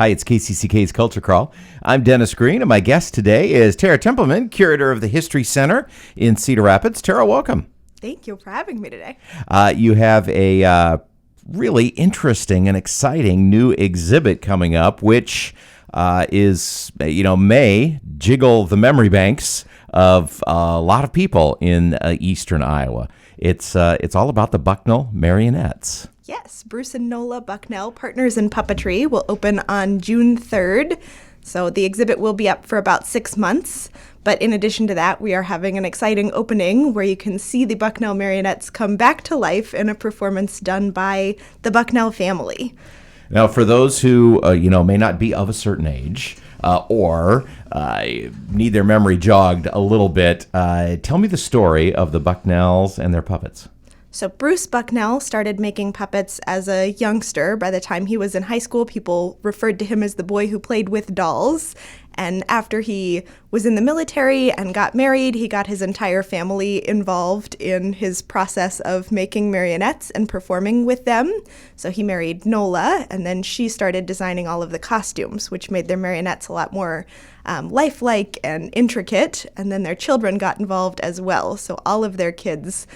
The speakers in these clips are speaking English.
Hi, it's KCCK's Culture Crawl. I'm Dennis Green, and my guest today is Tara Templeman, curator of the History Center in Cedar Rapids. Tara, welcome. Thank you for having me today. You have a really interesting and exciting new exhibit coming up, which may jiggle the memory banks of a lot of people in eastern Iowa. It's all about the Bucknell marionettes. Yes, Bruce and Nola Bucknell, partners in puppetry, will open on June 3rd. So the exhibit will be up for about 6 months. But in addition to that, we are having an exciting opening where you can see the Bucknell marionettes come back to life in a performance done by the Bucknell family. Now, for those who may not be of a certain age or need their memory jogged a little bit, tell me the story of the Bucknells and their puppets. So Bruce Bucknell started making puppets as a youngster. By the time he was in high school, people referred to him as the boy who played with dolls. And after he was in the military and got married, he got his entire family involved in his process of making marionettes and performing with them. So he married Nola, and then she started designing all of the costumes, which made their marionettes a lot more lifelike and intricate. And then their children got involved as well. So all of their kids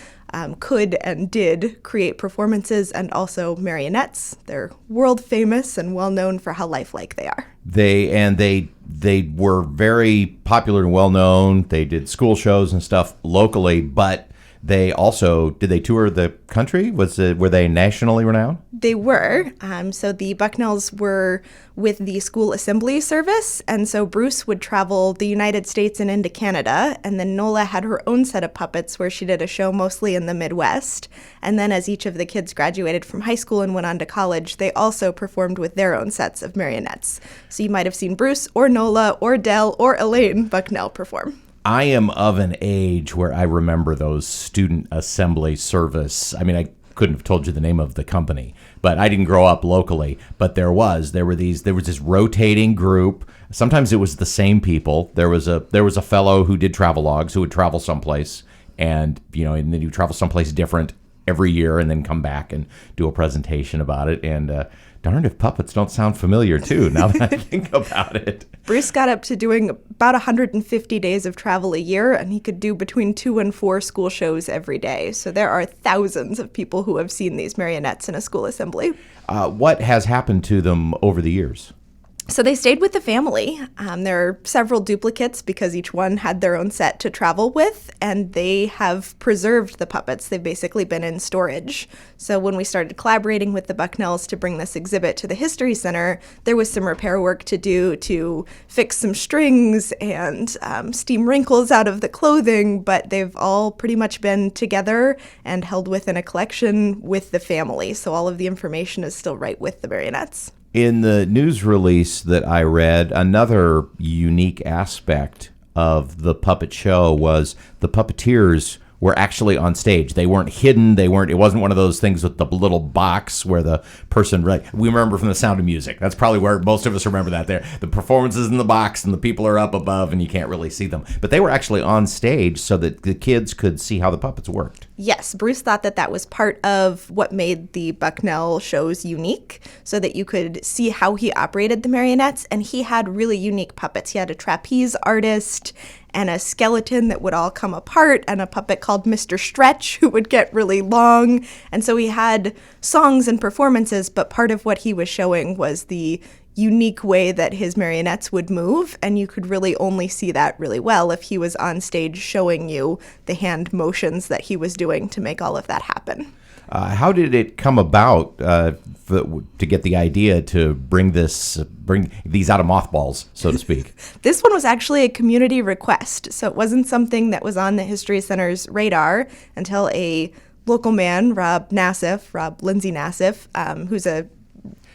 could and did create performances and also marionettes. They're world famous and well known for how lifelike they are. They were very popular and well known. They did school shows and stuff locally, but they also did they tour the country? Were they nationally renowned? They were. So the Bucknells were with the school assembly service, and so Bruce would travel the United States and into Canada, and then Nola had her own set of puppets where she did a show mostly in the Midwest. And then as each of the kids graduated from high school and went on to college, they also performed with their own sets of marionettes. So you might have seen Bruce or Nola or Dell or Elaine Bucknell perform. I am of an age where I remember those student assembly service. I mean, I couldn't have told you the name of the company, but I didn't grow up locally. But there was this rotating group. Sometimes it was the same people. There was a fellow who did travelogues who would travel someplace, and then he would travel someplace different every year, and then come back and do a presentation about it. And darned if puppets don't sound familiar too, now that I think about it. Bruce got up to doing about 150 days of travel a year, and he could do between 2 and 4 school shows every day. So there are thousands of people who have seen these marionettes in a school assembly. What has happened to them over the years? So they stayed with the family. There are several duplicates because each one had their own set to travel with, and they have preserved the puppets. They've basically been in storage. So when we started collaborating with the Bucknells to bring this exhibit to the History Center, there was some repair work to do to fix some strings and steam wrinkles out of the clothing, but they've all pretty much been together and held within a collection with the family. So all of the information is still right with the marionettes. In the news release that I read, another unique aspect of the puppet show was the puppeteers were actually on stage. They weren't hidden. It wasn't one of those things with the little box where the person, we remember from The Sound of Music. That's probably where most of us remember that there. The performance is in the box and the people are up above and you can't really see them. But they were actually on stage so that the kids could see how the puppets worked. Yes, Bruce thought that was part of what made the Bucknell shows unique, so that you could see how he operated the marionettes, and he had really unique puppets. He had a trapeze artist and a skeleton that would all come apart, and a puppet called Mr. Stretch who would get really long. And so he had songs and performances, but part of what he was showing was the unique way that his marionettes would move, and you could really only see that really well if he was on stage showing you the hand motions that he was doing to make all of that happen. How did it come about to get the idea to bring these out of mothballs, so to speak? This one was actually a community request, so it wasn't something that was on the History Center's radar until a local man, Rob Lindsay Nassif, who's a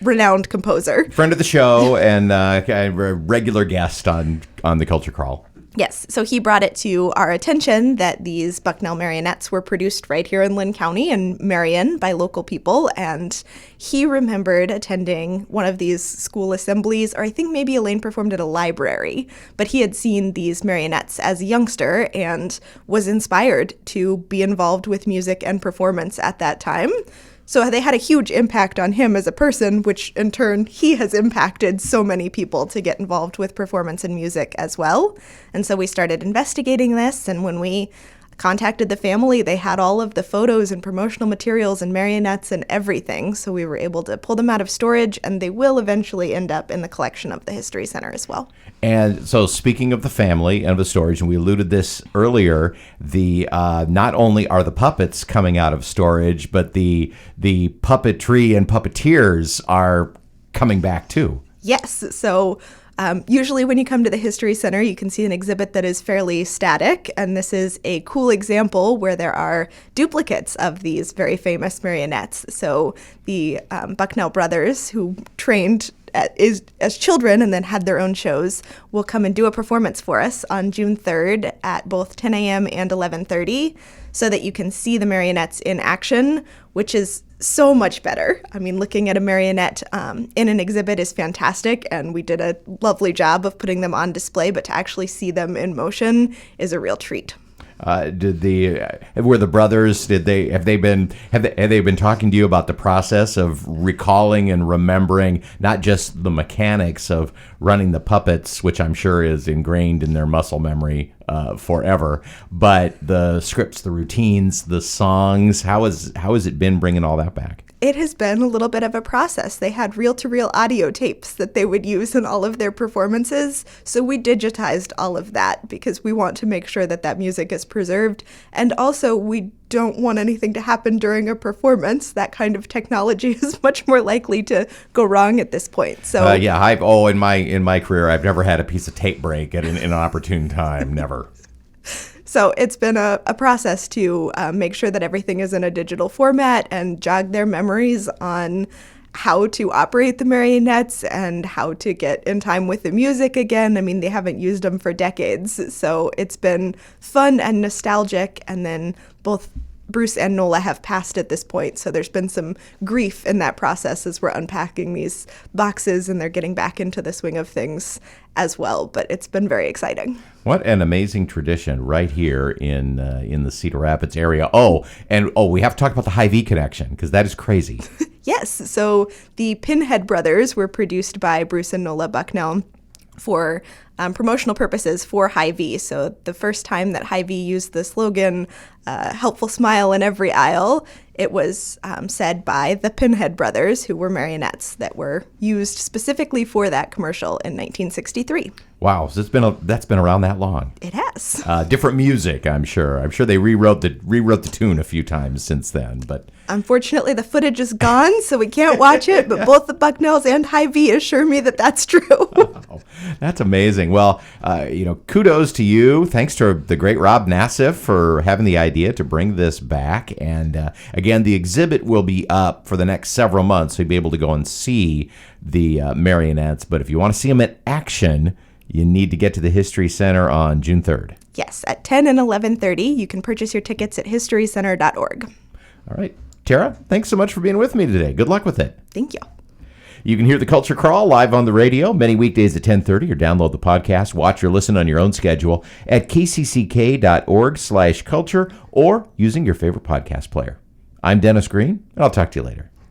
renowned composer. Friend of the show and a regular guest on the Culture Crawl. Yes, so he brought it to our attention that these Bucknell marionettes were produced right here in Lynn County in Marion by local people, and he remembered attending one of these school assemblies, or I think maybe Elaine performed at a library, but he had seen these marionettes as a youngster and was inspired to be involved with music and performance at that time. So they had a huge impact on him as a person, which in turn, he has impacted so many people to get involved with performance and music as well. And so we started investigating this, and when we contacted the family, they had all of the photos and promotional materials and marionettes and everything. So we were able to pull them out of storage, and they will eventually end up in the collection of the History Center as well. And so, speaking of the family and of the storage, and we alluded this earlier, the not only are the puppets coming out of storage, but the puppetry and puppeteers are coming back too. Yes. So usually when you come to the History Center, you can see an exhibit that is fairly static, and this is a cool example where there are duplicates of these very famous marionettes. So the Bucknell brothers, who trained as children and then had their own shows, will come and do a performance for us on June 3rd at both 10 a.m. and 11:30, so that you can see the marionettes in action, which is so much better. I mean, looking at a marionette in an exhibit is fantastic, and we did a lovely job of putting them on display, but to actually see them in motion is a real treat. Were the brothers? Have they been talking to you about the process of recalling and remembering not just the mechanics of running the puppets, which I'm sure is ingrained in their muscle memory forever, but the scripts, the routines, the songs? How has it been bringing all that back? It has been a little bit of a process. They had reel-to-reel audio tapes that they would use in all of their performances, so we digitized all of that because we want to make sure that that music is preserved, and also we don't want anything to happen during a performance. That kind of technology is much more likely to go wrong at this point. So in my career, I've never had a piece of tape break in an opportune time. Never. So it's been a process to make sure that everything is in a digital format and jog their memories on how to operate the marionettes and how to get in time with the music again. I mean, they haven't used them for decades, so it's been fun and nostalgic. And then both Bruce and Nola have passed at this point, so there's been some grief in that process as we're unpacking these boxes and they're getting back into the swing of things as well. But it's been very exciting. What an amazing tradition right here in the Cedar Rapids area. We have to talk about the Hy-Vee connection, because that is crazy. Yes, so the Pinhead brothers were produced by Bruce and Nola Bucknell for promotional purposes for Hy-Vee. So the first time that Hy-Vee used the slogan, helpful smile in every aisle, it was said by the Pinhead brothers, who were marionettes that were used specifically for that commercial in 1963. Wow, so that's been around that long. It has. Different music, I'm sure. I'm sure they rewrote the tune a few times since then, but unfortunately the footage is gone, so we can't watch it. But both the Bucknells and Hy-Vee assure me that that's true. Oh, that's amazing. Well, kudos to you. Thanks to the great Rob Nassif for having the idea to bring this back. And again, the exhibit will be up for the next several months, so you'll be able to go and see the marionettes. But if you want to see them in action, you need to get to the History Center on June 3rd. Yes, at 10 and 11:30. You can purchase your tickets at historycenter.org. All right. Tara, thanks so much for being with me today. Good luck with it. Thank you. You can hear the Culture Crawl live on the radio many weekdays at 10:30, or download the podcast, watch or listen on your own schedule at kcck.org/culture, or using your favorite podcast player. I'm Dennis Green, and I'll talk to you later.